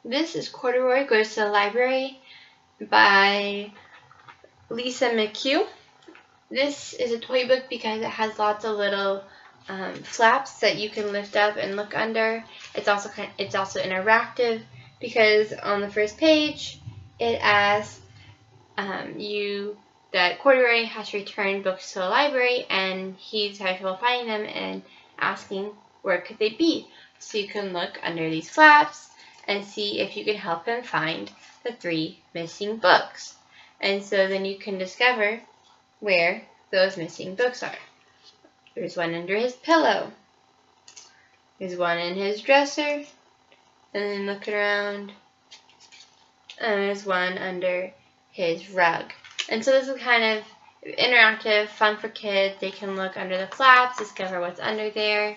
This is Corduroy Goes to the Library by Lisa McHugh. This is a toy book because it has lots of little flaps that you can lift up and look under. It's also interactive because on the first page it asks you that Corduroy has to return books to the library, and he's having trouble finding them and asking where could they be. So you can look under these flaps and see if you can help him find the 3 missing books. And so then you can discover where those missing books are. There's one under his pillow. There's one in his dresser. And then look around. And there's one under his rug. And so this is kind of interactive, fun for kids. They can look under the flaps, discover what's under there.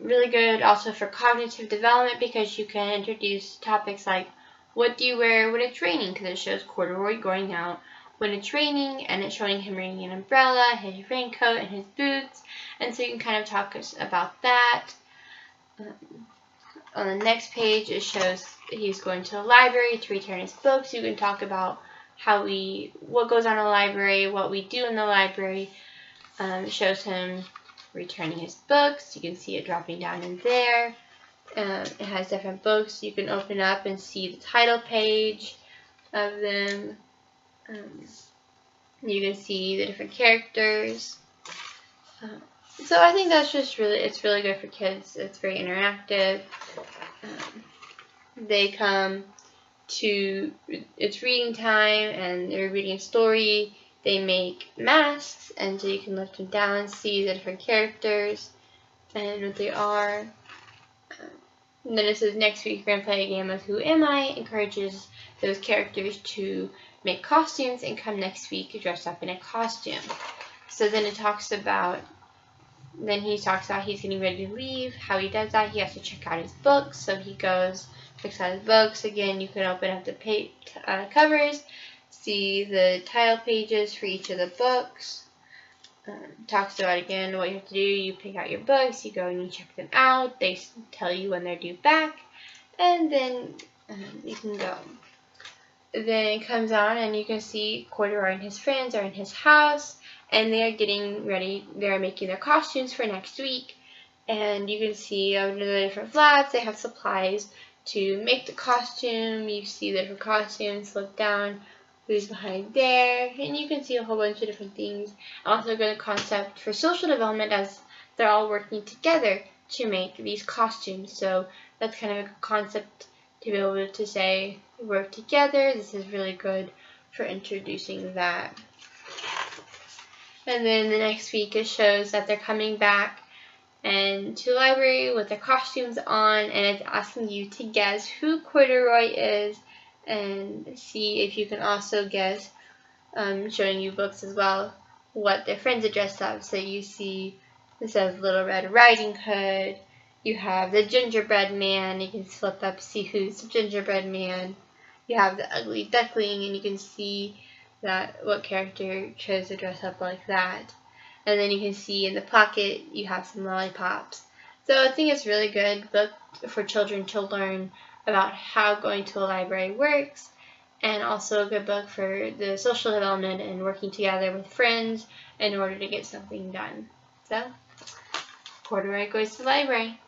Really good also for cognitive development because you can introduce topics like what do you wear when it's raining, because it shows Corduroy going out when it's raining, and it's showing him bringing an umbrella, his raincoat, and his boots. And so you can kind of talk about that. On the next page it shows he's going to the library to return his books. You can talk about what goes on in the library, what we do in the library. It shows him returning his books. You can see it dropping down in there. It has different books. You can open up and see the title page of them. You can see the different characters. So I think that's just it's really good for kids. It's very interactive. They come to, it's reading time and they're reading a story. They make masks, and so you can lift them down and see the different characters and what they are. And then it says next week we're going to play a game of Who Am I? Encourages those characters to make costumes and come next week dressed up in a costume. So then he talks about he's getting ready to leave. How he does that, he has to check out his books. So he goes, checks out his books. Again, you can open up the covers, see the title pages for each of the books. Talks about, again, what you have to do. You pick out your books, you go and you check them out. They tell you when they're due back, and then you can go. Then it comes on and you can see Corduroy and his friends are in his house, and they are getting ready. They're making their costumes for next week, and you can see under the different flaps they have supplies to make the costume. You see the different costumes. Look down, who's behind there, and you can see a whole bunch of different things. Also a good concept for social development as they're all working together to make these costumes. So that's kind of a concept to be able to say work together. This is really good for introducing that. And then the next week it shows that they're coming back and to the library with their costumes on, and it's asking you to guess who Corduroy is, and see if you can also guess, showing you books as well, what their friends are dressed up. So you see, it says Little Red Riding Hood. You have the Gingerbread Man. You can flip up, see who's the Gingerbread Man. You have the Ugly Duckling, and you can see what character chose to dress up like that. And then you can see in the pocket you have some lollipops. So I think it's a really good book for children to learn about how going to a library works, and also a good book for the social development and working together with friends in order to get something done. So, Corduroy Goes to the Library.